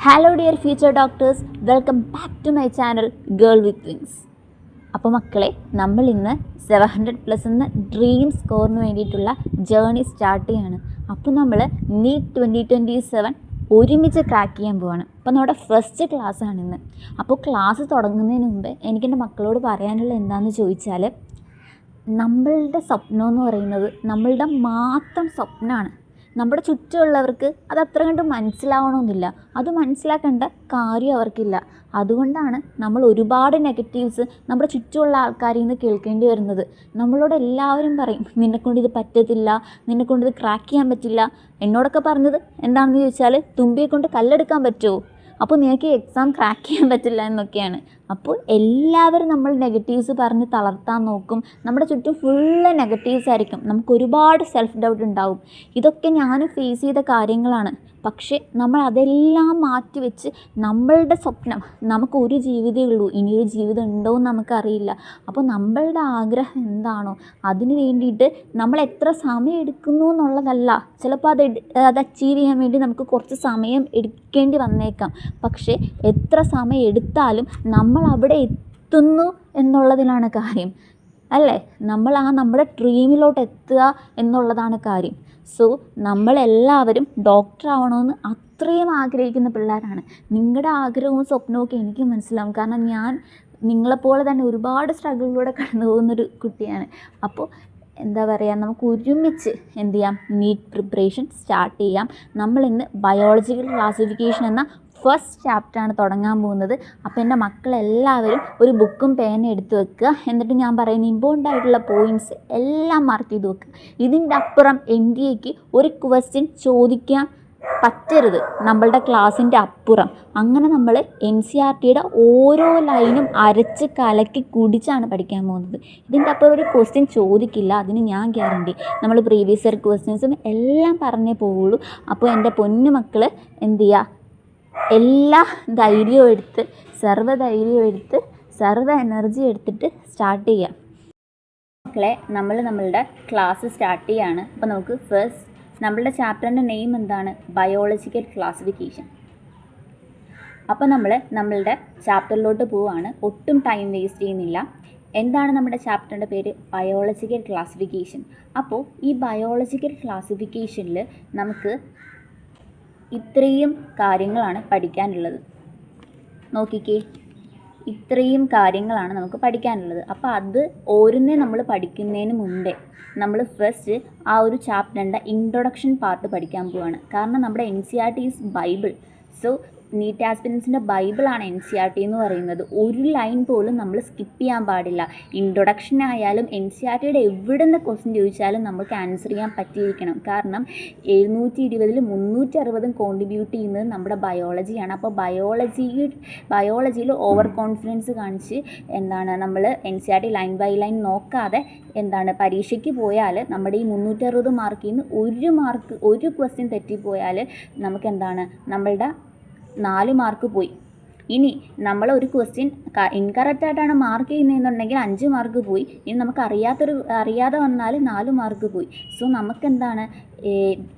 Hello dear future doctors, welcome back to my channel girl with wings. അപ്പോൾ മക്കളെ, നമ്മൾ ഇന്ന് 700+ എന്ന ഡ്രീം സ്കോറിന് വേണ്ടിയിട്ടുള്ള ജേർണി സ്റ്റാർട്ട് ചെയ്യാണ്. അപ്പോൾ നമ്മൾ നീറ്റ് 2027 ഒരുമിച്ച് ക്രാക്ക് ചെയ്യാൻ പോവാണ്. അപ്പോൾ നമ്മുടെ ഫസ്റ്റ് ക്ലാസ്സാണ് ഇന്ന്. അപ്പോൾ ക്ലാസ് തുടങ്ങുന്നതിന് മുമ്പ് എനിക്കെൻ്റെ മക്കളോട് പറയാനുള്ള എന്താണെന്ന് ചോദിച്ചാൽ, നമ്മളുടെ സ്വപ്നം എന്ന് പറയുന്നത് നമ്മളുടെ മാത്രം സ്വപ്നമാണ്. നമ്മുടെ ചുറ്റുമുള്ളവർക്ക് അത് അത്ര കണ്ട് മനസ്സിലാവണമെന്നില്ല, അത് മനസ്സിലാക്കേണ്ട കാര്യം അവർക്കില്ല. അതുകൊണ്ടാണ് നമ്മൾ ഒരുപാട് നെഗറ്റീവ്സ് നമ്മുടെ ചുറ്റുമുള്ള ആൾക്കാരിൽ നിന്ന് കേൾക്കേണ്ടി വരുന്നത്. നമ്മളോട് എല്ലാവരും പറയും, നിന്നെക്കൊണ്ട് ഇത് പറ്റത്തില്ല, നിന്നെക്കൊണ്ട് ഇത് ക്രാക്ക് ചെയ്യാൻ പറ്റില്ല. എന്നോടൊക്കെ പറഞ്ഞത് എന്താണെന്ന് ചോദിച്ചാൽ, തുമ്പിയെ കൊണ്ട് കല്ലെടുക്കാൻ പറ്റുമോ, അപ്പോൾ നിനക്ക് എക്സാം ക്രാക്ക് ചെയ്യാൻ പറ്റില്ല എന്നൊക്കെയാണ്. അപ്പോൾ എല്ലാവരും നമ്മൾ നെഗറ്റീവ്സ് പറഞ്ഞ് തളർത്താൻ നോക്കും. നമ്മുടെ ചുറ്റും ഫുള്ള് നെഗറ്റീവ്സ് ആയിരിക്കും. നമുക്ക് ഒരുപാട് സെൽഫ് ഡൗട്ട് ഉണ്ടാവും. ഇതൊക്കെ ഞാൻ ഫേസ് ചെയ്ത കാര്യങ്ങളാണ്. പക്ഷേ നമ്മൾ അതെല്ലാം മാറ്റി വെച്ച് നമ്മളുടെ സ്വപ്നം, നമുക്കൊരു ജീവിതമേ ഉള്ളൂ, ഇനിയൊരു ജീവിതം ഉണ്ടോ എന്ന് നമുക്കറിയില്ല. അപ്പോൾ നമ്മളുടെ ആഗ്രഹം എന്താണോ അതിന് വേണ്ടിയിട്ട് നമ്മൾ എത്ര സമയം എടുക്കുന്നു എന്നുള്ളതല്ല, ചിലപ്പോൾ അത് അച്ചീവ് ചെയ്യാൻ വേണ്ടി നമുക്ക് കുറച്ച് സമയം എടുക്കേണ്ടി വന്നേക്കാം. പക്ഷേ എത്ര സമയം എടുത്താലും നമ്മൾ അവിടെ എത്തുന്നു എന്നുള്ളതിലാണ് കാര്യം, അല്ലേ? നമ്മൾ നമ്മുടെ ഡ്രീമിലോട്ട് എത്തുക എന്നുള്ളതാണ് കാര്യം. സോ നമ്മളെല്ലാവരും ഡോക്ടർ ആവണമെന്ന് അത്രയും ആഗ്രഹിക്കുന്ന പിള്ളേരാണ്. നിങ്ങളുടെ ആഗ്രഹവും സ്വപ്നവും ഒക്കെ എനിക്ക് മനസ്സിലാവും. കാരണം ഞാൻ നിങ്ങളെപ്പോലെ തന്നെ ഒരുപാട് സ്ട്രഗിളിലൂടെ കടന്നു പോകുന്നൊരു കുട്ടിയാണ്. അപ്പോൾ എന്താ പറയുക, നമുക്ക് ഒരുമിച്ച് എന്ത് ചെയ്യാം, നീറ്റ് പ്രിപ്പറേഷൻ സ്റ്റാർട്ട് ചെയ്യാം. നമ്മളിന്ന് ബയോളജിക്കൽ ക്ലാസിഫിക്കേഷൻ എന്ന ഫസ്റ്റ് ചാപ്റ്ററാണ് തുടങ്ങാൻ പോകുന്നത്. അപ്പോൾ എൻ്റെ മക്കളെല്ലാവരും ഒരു ബുക്കും പേനയും എടുത്ത് വെക്കുക. എന്നിട്ട് ഞാൻ പറയുന്ന ഇമ്പോർട്ടൻ്റ് ആയിട്ടുള്ള പോയിൻറ്റ്സ് എല്ലാം മാർക്ക് ചെയ്ത് വെക്കുക. ഇതിൻ്റെ അപ്പുറം NDAക്ക് ഒരു ക്വസ്റ്റ്യൻ ചോദിക്കാൻ പറ്റരുത്, നമ്മളുടെ ക്ലാസ്സിൻ്റെ അപ്പുറം. അങ്ങനെ നമ്മൾ NCERTയുടെ ഓരോ ലൈനും അരച്ച് കലക്കി കുടിച്ചാണ് പഠിക്കാൻ പോകുന്നത്. ഇതിൻ്റെ അപ്പുറം ഒരു ക്വസ്റ്റ്യൻ ചോദിക്കില്ല, അതിന് ഞാൻ ഗ്യാരണ്ടി. നമ്മൾ പ്രീവിയസ് ഇയർ ക്വസ്റ്റ്യൻസും എല്ലാം പറഞ്ഞേ പോവുള്ളൂ. അപ്പോൾ എൻ്റെ പൊന്നു മക്കൾ എന്ത് ചെയ്യുക, എല്ലാ ധൈര്യവും എടുത്ത്, സർവ്വ എനർജി എടുത്തിട്ട് സ്റ്റാർട്ട് ചെയ്യാം. മക്കളെ, നമ്മളുടെ ക്ലാസ് സ്റ്റാർട്ട് ചെയ്യാണ്. അപ്പോൾ നമുക്ക് ഫസ്റ്റ് നമ്മളുടെ ചാപ്റ്ററിൻ്റെ നെയിം എന്താണ്? Biological classification. അപ്പോൾ നമ്മളുടെ ചാപ്റ്ററിലോട്ട് പോവുകയാണ്. ഒട്ടും ടൈം വേസ്റ്റ് ചെയ്യുന്നില്ല. എന്താണ് നമ്മുടെ ചാപ്റ്ററിൻ്റെ പേര്? Biological classification. അപ്പോൾ ഈ ബയോളജിക്കൽ ക്ലാസിഫിക്കേഷനിൽ നമുക്ക് ഇത്രയും കാര്യങ്ങളാണ് പഠിക്കാനുള്ളത്. നോക്കിക്കേ, ഇത്രയും കാര്യങ്ങളാണ് നമുക്ക് പഠിക്കാനുള്ളത്. അപ്പോൾ അത് ഓരോന്നേ നമ്മൾ പഠിക്കുന്നതിന് മുമ്പേ നമ്മൾ ഫസ്റ്റ് ആ ഒരു ചാപ്റ്ററിൻ്റെ ഇൻട്രൊഡക്ഷൻ പാർട്ട് പഠിക്കാൻ പോവുകയാണ്. കാരണം നമ്മുടെ NCERT is bible. So NEET ആസ്പിരൻസിൻ്റെ ബൈബിളാണ് NCERT എന്ന് പറയുന്നത്. ഒരു ലൈൻ പോലും നമ്മൾ സ്കിപ്പ് ചെയ്യാൻ പാടില്ല. ഇൻട്രൊഡക്ഷൻ ആയാലും NCERTയുടെ എവിടെ നിന്ന് ക്വസ്റ്റ്യൻ ചോദിച്ചാലും നമുക്ക് ആൻസർ ചെയ്യാൻ പറ്റിയിരിക്കണം. കാരണം 720-ൽ 360 കോൺട്രിബ്യൂട്ട് ചെയ്യുന്നത് നമ്മുടെ ബയോളജിയാണ്. അപ്പോൾ ബയോളജിയിൽ ഓവർ കോൺഫിഡൻസ് കാണിച്ച് നമ്മൾ NCERT ലൈൻ ബൈ ലൈൻ നോക്കാതെ പരീക്ഷയ്ക്ക് പോയാൽ നമ്മുടെ ഈ 360 മാർക്കിൽ നിന്ന് ഒരു ക്വസ്റ്റ്യൻ തെറ്റിപ്പോയാൽ നമുക്ക് നമ്മളുടെ 4 മാർക്ക് പോയി. ഇനി നമ്മൾ ഒരു ക്വസ്റ്റ്യൻ ഇൻകറക്റ്റായിട്ടാണ് മാർക്ക് ചെയ്യുന്നതെന്നുണ്ടെങ്കിൽ 5 മാർക്ക് പോയി. ഇനി നമുക്ക് അറിയാതെ വന്നാൽ 4 മാർക്ക് പോയി. സോ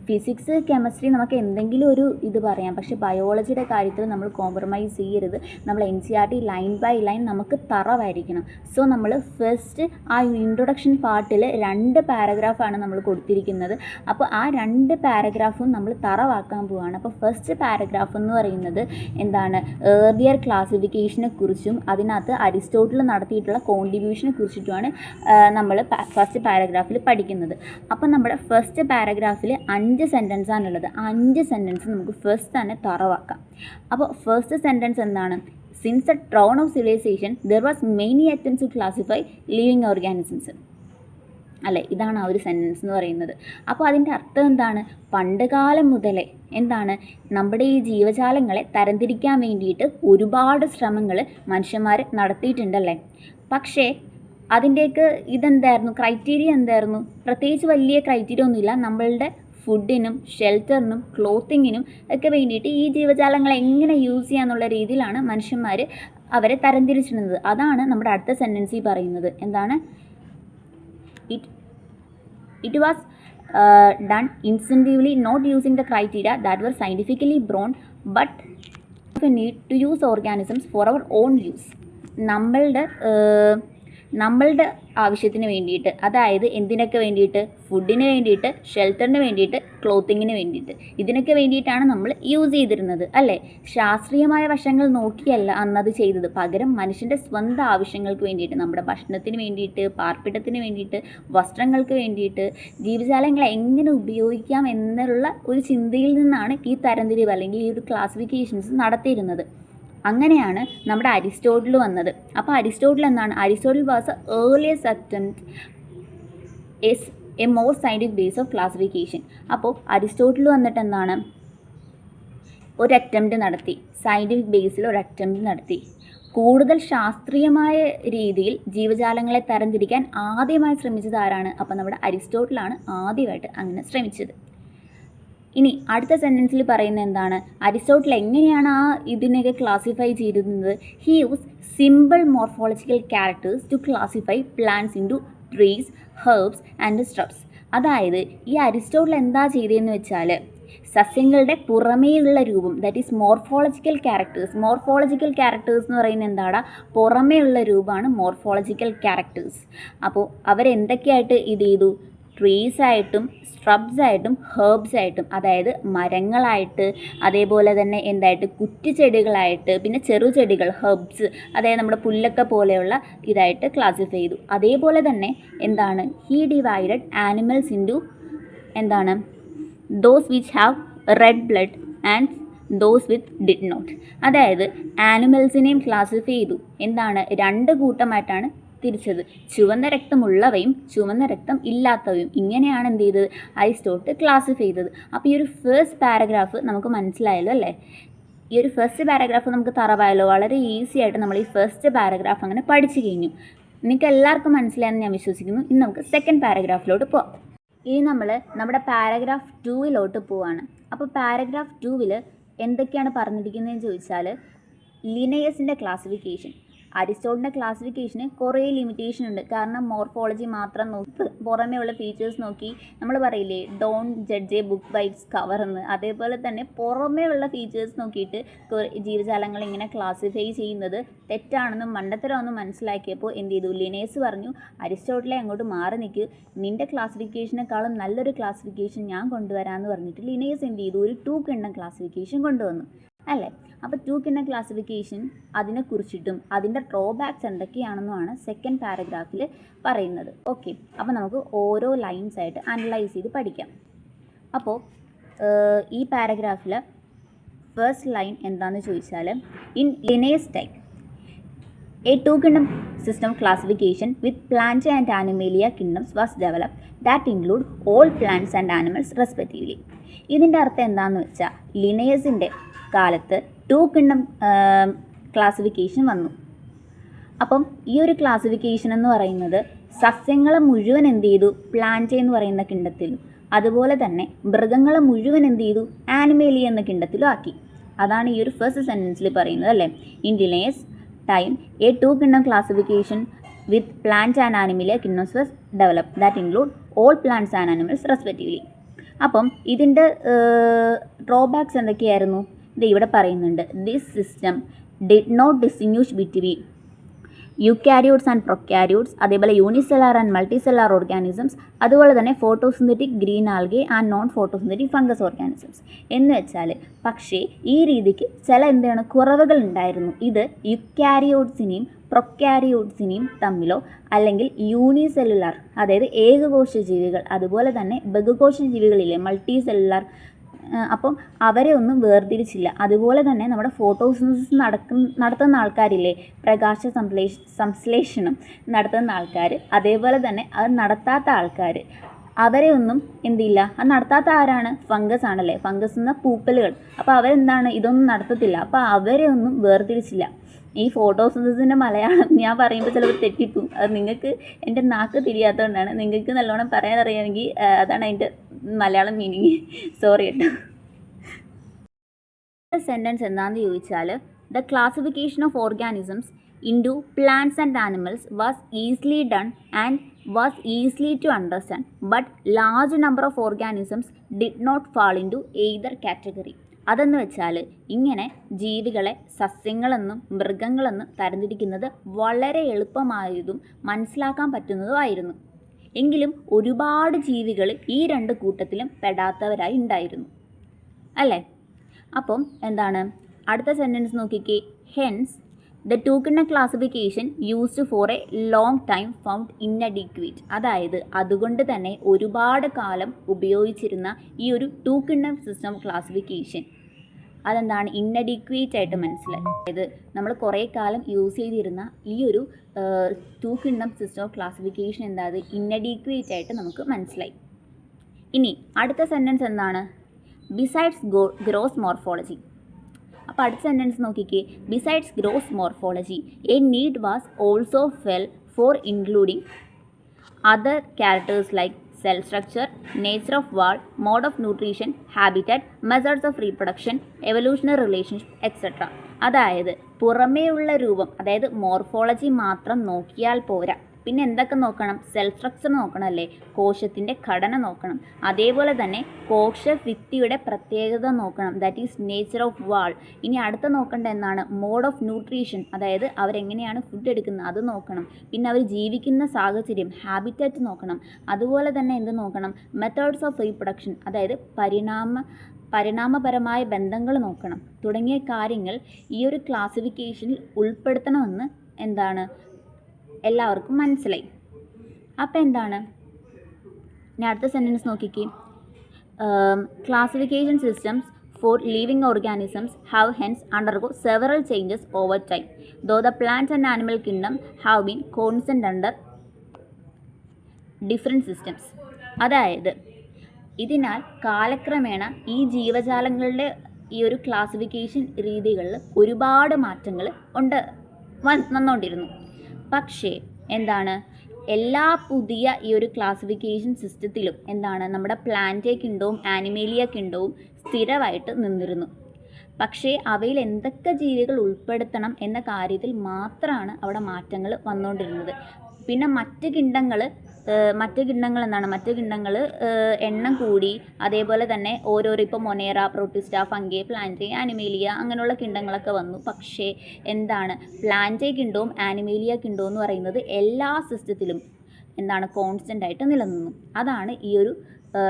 ഫിസിക്സ് കെമിസ്ട്രി നമുക്ക് എന്തെങ്കിലും ഒരു ഇത് പറയാം, പക്ഷേ ബയോളജിയുടെ കാര്യത്തിൽ നമ്മൾ കോംപ്രമൈസ് ചെയ്യരുത്. നമ്മൾ NCERT ലൈൻ ബൈ ലൈൻ നമുക്ക് തറവായിരിക്കണം. സോ നമ്മൾ ഫസ്റ്റ് ആ ഇൻട്രൊഡക്ഷൻ പാർട്ടിൽ 2 പാരഗ്രാഫാണ് നമ്മൾ കൊടുത്തിരിക്കുന്നത്. അപ്പോൾ ആ 2 പാരഗ്രാഫും നമ്മൾ തറവാക്കാൻ പോവുകയാണ്. അപ്പോൾ ഫസ്റ്റ് പാരഗ്രാഫ് എന്ന് പറയുന്നത് ഏർലിയർ ക്ലാസിഫിക്കേഷനെ കുറിച്ചും അതിനകത്ത് അരിസ്റ്റോട്ടിൽ നടത്തിയിട്ടുള്ള കോൺട്രിബ്യൂഷനെ കുറിച്ചിട്ടുമാണ് നമ്മൾ ഫസ്റ്റ് പാരഗ്രാഫിൽ പഠിക്കുന്നത്. അപ്പം നമ്മുടെ ഫസ്റ്റ് പാരഗ്രാഫിൽ 5 സെൻറ്റൻസ് ആണുള്ളത്. 5 സെൻറ്റൻസ് നമുക്ക് ഫസ്റ്റ് തന്നെ തറവാക്കാം. അപ്പോൾ ഫസ്റ്റ് സെൻറ്റൻസ് എന്താണ്? Since the dawn of civilisation there was many attempts to classify living organisms. അല്ലേ, ഇതാണ് ആ ഒരു സെൻറ്റൻസ് എന്ന് പറയുന്നത്. അപ്പോൾ അതിൻ്റെ അർത്ഥം എന്താണ്? പണ്ട് കാലം മുതലേ നമ്മുടെ ഈ ജീവജാലങ്ങളെ തരംതിരിക്കാൻ വേണ്ടിയിട്ട് ഒരുപാട് ശ്രമങ്ങൾ മനുഷ്യന്മാർ നടത്തിയിട്ടുണ്ടല്ലേ. പക്ഷേ അതിൻ്റെയൊക്കെ ക്രൈറ്റീരിയ എന്തായിരുന്നു? പ്രത്യേകിച്ച് വലിയ ക്രൈറ്റീരിയ ഒന്നുമില്ല. നമ്മളുടെ ഫുഡിനും ഷെൽട്ടറിനും ക്ലോത്തിങ്ങിനും ഒക്കെ വേണ്ടിയിട്ട് ഈ ജീവജാലങ്ങളെ എങ്ങനെ യൂസ് ചെയ്യാന്നുള്ള രീതിയിലാണ് മനുഷ്യന്മാർ അവരെ തരംതിരിച്ചിരുന്നത്. അതാണ് നമ്മുടെ അടുത്ത സെൻറ്റൻസിൽ പറയുന്നത്. It was done instinctively, not using the criteria that were scientifically born, but need to use organisms for our own use. നമ്മളുടെ ആവശ്യത്തിന് വേണ്ടിയിട്ട്, അതായത് എന്തിനൊക്കെ വേണ്ടിയിട്ട്, ഫുഡിന് വേണ്ടിയിട്ട്, ഷെൽട്ടറിന് വേണ്ടിയിട്ട്, ക്ലോത്തിങ്ങിന് വേണ്ടിയിട്ട്, ഇതിനൊക്കെ വേണ്ടിയിട്ടാണ് നമ്മൾ യൂസ് ചെയ്തിരുന്നത് അല്ലേ. ശാസ്ത്രീയമായ വശങ്ങൾ നോക്കിയല്ല അന്നത് ചെയ്തത്, പകരം മനുഷ്യൻ്റെ സ്വന്തം ആവശ്യങ്ങൾക്ക് വേണ്ടിയിട്ട്, നമ്മുടെ ഭക്ഷണത്തിന് വേണ്ടിയിട്ട്, പാർപ്പിടത്തിന് വേണ്ടിയിട്ട്, വസ്ത്രങ്ങൾക്ക് വേണ്ടിയിട്ട്, ജീവജാലങ്ങളെ എങ്ങനെ ഉപയോഗിക്കാം എന്നുള്ള ഒരു ചിന്തയിൽ നിന്നാണ് ഈ തരംതിരിവ് അല്ലെങ്കിൽ ഈ ഒരു ക്ലാസിഫിക്കേഷൻസ് നടത്തിയിരുന്നത്. അങ്ങനെയാണ് നമ്മുടെ അരിസ്റ്റോട്ടിൽ വന്നത്. അപ്പോൾ അരിസ്റ്റോട്ടിൽ എന്താണ്, Aristotle was A earliest attempt is A more scientific base of classification. അപ്പോൾ അരിസ്റ്റോട്ടിൽ വന്നിട്ട് എന്താണ്, ഒരു അറ്റംപ്റ്റ് നടത്തി, സയൻറ്റിഫിക് ബേസിൽ ഒരു അറ്റംപ്റ്റ് നടത്തി. കൂടുതൽ ശാസ്ത്രീയമായ രീതിയിൽ ജീവജാലങ്ങളെ തരംതിരിക്കാൻ ആദ്യമായി ശ്രമിച്ചത് ആരാണ്? അപ്പോൾ നമ്മുടെ അരിസ്റ്റോട്ടിലാണ് ആദ്യമായിട്ട് അങ്ങനെ ശ്രമിച്ചത്. ഇനി അടുത്ത സെൻറ്റൻസിൽ പറയുന്നത് എന്താണ്, അരിസ്റ്റോട്ടിൽ എങ്ങനെയാണ് ഇതിനെയൊക്കെ ക്ലാസിഫൈ ചെയ്തിരുന്നത്? He use simple morphological characters to classify plants into trees, herbs and shrubs. അതായത് ഈ അരിസ്റ്റോട്ടിൽ എന്താ ചെയ്തതെന്ന് വെച്ചാൽ, സസ്യങ്ങളുടെ പുറമേയുള്ള രൂപം, that is morphological characters. Morphological characters എന്ന് പറയുന്നത് എന്താണ്, പുറമേയുള്ള രൂപമാണ് മോർഫോളജിക്കൽ ക്യാരക്ടേഴ്സ്. അപ്പോൾ അവരെന്തൊക്കെയായിട്ട് ഇത് ചെയ്തു, ട്രീസായിട്ടും സ്ട്രബ്സായിട്ടും ഹെർബ്സായിട്ടും, അതായത് മരങ്ങളായിട്ട്, അതേപോലെ തന്നെ എന്തായിട്ട്, കുറ്റിച്ചെടികളായിട്ട്, പിന്നെ ചെറുചെടികൾ ഹെർബ്സ്, അതായത് നമ്മുടെ പുല്ലൊക്കെ പോലെയുള്ള ഇതായിട്ട് ക്ലാസിഫൈ ചെയ്തു. അതേപോലെ തന്നെ എന്താണ്, ഹീ ഡിവൈഡഡ് ആനിമൽസ് ഇൻറ്റു എന്താണ്, those which have red blood and those with did not. അതായത് ആനിമൽസിനെയും ക്ലാസിഫൈ ചെയ്തു. എന്താണ്, രണ്ട് കൂട്ടമായിട്ടാണ് തിരിച്ചത്, ചുവന്ന രക്തമുള്ളവയും ചുവന്ന രക്തം ഇല്ലാത്തവയും. ഇങ്ങനെയാണ് എന്ത് ചെയ്തത്, അരിസ്റ്റോട്ടിൽ ക്ലാസിഫൈ ചെയ്തത്. അപ്പോൾ ഈ ഒരു ഫസ്റ്റ് പാരഗ്രാഫ് നമുക്ക് മനസ്സിലായല്ലോ അല്ലേ. ഈ ഒരു ഫസ്റ്റ് പാരഗ്രാഫ് നമുക്ക് തറവായല്ലോ. വളരെ ഈസി ആയിട്ട് നമ്മൾ ഈ ഫസ്റ്റ് പാരഗ്രാഫ് അങ്ങനെ പഠിച്ചു കഴിഞ്ഞു. നിങ്ങൾക്ക് എല്ലാവർക്കും മനസ്സിലായെന്ന് ഞാൻ വിശ്വസിക്കുന്നു. ഇനി നമുക്ക് സെക്കൻഡ് പാരഗ്രാഫിലോട്ട് പോവാം. ഇനി നമ്മൾ നമ്മുടെ പാരഗ്രാഫ് 2 പോവാണ്. അപ്പോൾ പാരഗ്രാഫ് 2 എന്തൊക്കെയാണ് പറഞ്ഞിരിക്കുന്നതെന്ന് ചോദിച്ചാൽ, ലിനേയസിൻ്റെ ക്ലാസിഫിക്കേഷൻ. അരിസ്റ്റോട്ടിൻ്റെ ക്ലാസിഫിക്കേഷന് കുറേ ലിമിറ്റേഷൻ ഉണ്ട്. കാരണം മോർഫോളജി മാത്രം നോക്കി, പുറമേ ഉള്ള ഫീച്ചേഴ്സ് നോക്കി, നമ്മൾ പറയില്ലേ don't judge a book by its cover എന്ന്, അതേപോലെ തന്നെ പുറമേ ഉള്ള ഫീച്ചേഴ്സ് നോക്കിയിട്ട് ജീവജാലങ്ങൾ ഇങ്ങനെ ക്ലാസിഫൈ ചെയ്യുന്നത് തെറ്റാണെന്നും മണ്ടത്തരമെന്നും മനസ്സിലാക്കിയപ്പോൾ എന്ത് ചെയ്തു, ലിനേയസ് പറഞ്ഞു, അരിസ്റ്റോട്ടിലെ അങ്ങോട്ട് മാറി നിൽക്ക്, നിൻ്റെ ക്ലാസിഫിക്കേഷനേക്കാളും നല്ലൊരു ക്ലാസിഫിക്കേഷൻ ഞാൻ കൊണ്ടുവരാമെന്ന് പറഞ്ഞിട്ട് ലിനേയസ് എന്ത് ചെയ്തു, ഒരു 2 കിണ്ണം ക്ലാസിഫിക്കേഷൻ കൊണ്ടുവന്നു അല്ലേ. അപ്പോൾ 2 കിണ്ണം ക്ലാസിഫിക്കേഷൻ അതിനെക്കുറിച്ചിട്ടും അതിൻ്റെ ഡ്രോബാക്സ് എന്തൊക്കെയാണെന്നുമാണ് സെക്കൻഡ് പാരഗ്രാഫിൽ പറയുന്നത്. ഓക്കെ, അപ്പോൾ നമുക്ക് ഓരോ ലൈൻസ് ആയിട്ട് അനലൈസ് ചെയ്ത് പഠിക്കാം. അപ്പോൾ ഈ പാരഗ്രാഫിൽ ഫസ്റ്റ് ലൈൻ എന്താണെന്ന് ചോദിച്ചാൽ, in Linnaeus time a 2 kingdom system classification with plants and animalia kingdoms was developed that include all plants and animals respectively. ഇതിൻ്റെ അർത്ഥം എന്താണെന്ന് വെച്ചാൽ, ലിനേയസിൻ്റെ കാലത്ത് 2 കിണ്ണം ക്ലാസിഫിക്കേഷൻ വന്നു. അപ്പം ഈ ഒരു ക്ലാസിഫിക്കേഷൻ എന്ന് പറയുന്നത് സസ്യങ്ങളെ മുഴുവൻ എന്ത് ചെയ്തു, പ്ലാന്റ് എന്ന് പറയുന്ന കിണ്ടത്തിലും, അതുപോലെ തന്നെ മൃഗങ്ങളെ മുഴുവൻ എന്ത് ചെയ്തു, ആനിമേലി എന്ന കിണ്ടത്തിലും ആക്കി. അതാണ് ഈ ഒരു ഫസ്റ്റ് സെൻറ്റൻസിൽ പറയുന്നത് അല്ലേ. In Linnaeus time a 2 kingdom classification with plants and animalia kingdoms was developed that include all plants and animals respectively. അപ്പം ഇതിൻ്റെ ഡ്രോബാക്സ് എന്തൊക്കെയായിരുന്നു, ഇത് ഇവിടെ പറയുന്നുണ്ട്. This system did not distinguish between eukaryotes and prokaryotes, അതേപോലെ unicellular and multicellular organisms, അതുപോലെ തന്നെ photosynthetic green algae and non photosynthetic fungus organisms. എന്ന് വെച്ചാൽ പക്ഷേ ഈ രീതിക്ക് ചില എന്താണ് കുറവുകൾ ഉണ്ടായിരുന്നു. ഇത് യുക്കാരിയോട്സിനെയും പ്രൊക്കാരിയോട്സിനെയും തമ്മിലോ അല്ലെങ്കിൽ യൂണിസെല്ലുലാർ, അതായത് ഏകകോശ ജീവികൾ, അതുപോലെ തന്നെ ബഹുകോശ ജീവികളിലെ മൾട്ടി സെല്ലുലാർ, അപ്പം അവരെ ഒന്നും വേർതിരിച്ചില്ല. അതുപോലെ തന്നെ നമ്മുടെ ഫോട്ടോസിന്തസിസ് നടത്തുന്ന ആൾക്കാരില്ലേ, പ്രകാശ സംശ്ലേഷണം നടത്തുന്ന ആൾക്കാർ, അതേപോലെ തന്നെ അത് നടത്താത്ത ആൾക്കാർ, അവരെ ഒന്നും എന്തില്ല. അത് നടത്താത്ത ആരാണ്, ഫംഗസ് ആണല്ലേ, ഫംഗസ് എന്ന പൂപ്പലുകൾ. അപ്പോൾ അവരെന്താണ്, ഇതൊന്നും നടത്തത്തില്ല. അപ്പോൾ അവരെ ഒന്നും വേർതിരിച്ചില്ല. ഈ ഫോട്ടോസിന്തസിൻ്റെ മലയാളം ഞാൻ പറയുമ്പോൾ ചിലപ്പോൾ തെറ്റിപ്പോവും. അത് നിങ്ങൾക്ക് എൻ്റെ നാക്ക് തിരിയാത്തതുകൊണ്ടാണ്. നിങ്ങൾക്ക് നല്ലോണം പറയാനറിയാമെങ്കിൽ അതാണ് അതിൻ്റെ മലയാളം മീനിങ്. സോറി കേട്ടോ. സെൻറ്റൻസ് എന്താണെന്ന് ചോദിച്ചാൽ, the classification of organisms into plants and animals was easily done and was easily to understand, but large number of organisms did not fall into either category. അതെന്ന് വെച്ചാൽ ഇങ്ങനെ ജീവികളെ സസ്യങ്ങളെന്നും മൃഗങ്ങളെന്നും തരംതിരിക്കുന്നത് വളരെ എളുപ്പമായതും മനസ്സിലാക്കാൻ പറ്റുന്നതുമായിരുന്നു. എങ്കിലും ഒരുപാട് ജീവികൾ ഈ രണ്ട് കൂട്ടത്തിലും പെടാത്തവരായി ഉണ്ടായിരുന്നു അല്ലേ? അപ്പം എന്താണ് അടുത്ത സെൻറ്റൻസ് നോക്കിക്കേ. Hence the two kingdom classification used for a long time found inadequate. അതായത് അതുകൊണ്ട് തന്നെ ഒരുപാട് കാലം ഉപയോഗിച്ചിരുന്ന ഈ ഒരു ടൂക്കിണ്ണ സിസ്റ്റം ക്ലാസിഫിക്കേഷൻ അതെന്താണ് ഇൻഅഡിക്വേറ്റ് ആയിട്ട് മനസ്സിലായി. അതായത് നമ്മൾ കുറേ കാലം യൂസ് ചെയ്തിരുന്ന ഈ ഒരു ടൂക്കിണ്ണ സിസ്റ്റം ഓഫ് ക്ലാസിഫിക്കേഷൻ എന്തായത് ഇൻഅഡിക്വേറ്റ് ആയിട്ട് നമുക്ക് മനസ്സിലായി. ഇനി അടുത്ത സെൻറ്റൻസ് എന്താണ്? Besides gross morphology. അപ്പോൾ അടുത്ത സെൻറ്റൻസ് നോക്കിക്കേ. Besides gross morphology a need was also felt for including other characters like cell structure, nature of wall, mode of nutrition, habitat, methods of reproduction, evolutionary relationship et cetera. അതായത് പുറമേയുള്ള രൂപം, അതായത് morphology മാത്രം നോക്കിയാൽ പോരാ, പിന്നെ എന്തൊക്കെ നോക്കണം? സെൽ സ്ട്രക്ചർ നോക്കണം അല്ലേ, കോശത്തിൻ്റെ ഘടന നോക്കണം. അതേപോലെ തന്നെ കോശഭിത്തിയുടെ പ്രത്യേകത നോക്കണം, ദാറ്റ് ഈസ് നേച്ചർ ഓഫ് വാൾ. ഇനി അടുത്ത നോക്കേണ്ട എന്താണ്? മോഡ് ഓഫ് ന്യൂട്രീഷൻ, അതായത് അവരെങ്ങനെയാണ് ഫുഡ് എടുക്കുന്നത് അത് നോക്കണം. പിന്നെ അവർ ജീവിക്കുന്ന സാഹചര്യം, ഹാബിറ്റാറ്റ് നോക്കണം. അതുപോലെ തന്നെ എന്ത് നോക്കണം? മെത്തേഡ്സ് ഓഫ് റീപ്രൊഡക്ഷൻ, അതായത് പരിണാമപരമായ ബന്ധങ്ങൾ നോക്കണം. തുടങ്ങിയ കാര്യങ്ങൾ ഈ ഒരു ക്ലാസിഫിക്കേഷനിൽ ഉൾപ്പെടുത്തണമെന്ന് എന്താണ് എല്ലാവർക്കും മനസ്സിലായി. അപ്പോൾ എന്താണ് ഞാൻ അടുത്ത സെൻറ്റൻസ് നോക്കിക്കേ. Classification systems for living organisms have hence undergo several changes over time, though the plant and animal kingdom have been constant under different systems. അതായത് ഇതിനാൽ കാലക്രമേണ ഈ ജീവജാലങ്ങളുടെ ഈ ഒരു ക്ലാസിഫിക്കേഷൻ രീതികളിൽ ഒരുപാട് മാറ്റങ്ങൾ വന്നുകൊണ്ടിരുന്നു. പക്ഷേ എന്താണ് എല്ലാ പുതിയ ഈ ഒരു ക്ലാസിഫിക്കേഷൻ സിസ്റ്റത്തിലും എന്താണ് നമ്മുടെ പ്ലാന്റ് കിങ്ഡവും ആനിമേലിയ കിങ്ഡവും സ്ഥിരമായിട്ട് നിന്നിരുന്നു. പക്ഷേ അവയിൽ എന്തൊക്കെ ജീവികൾ ഉൾപ്പെടുത്തണം എന്ന കാര്യത്തിൽ മാത്രമാണ് അവിടെ മാറ്റങ്ങൾ വന്നുകൊണ്ടിരുന്നത്. പിന്നെ മറ്റ് കിണ്ഡങ്ങൾ എണ്ണം കൂടി. അതേപോലെ തന്നെ ഓരോരോ ഇപ്പോൾ മൊനേറ, പ്രോട്ടിസ്റ്റ, ഫംഗെ, പ്ലാന്റ്, ആനിമേലിയ അങ്ങനെയുള്ള കിണ്ഡങ്ങളൊക്കെ വന്നു. പക്ഷേ എന്താണ് പ്ലാന്റ് കിണ്ഡവും ആനിമേലിയ കിണ്ഡവും എന്ന് പറയുന്നത് എല്ലാ സിസ്റ്റത്തിലും എന്താണ് കോൺസ്റ്റൻ്റ് ആയിട്ട് നിലനിന്നു. അതാണ് ഈ ഒരു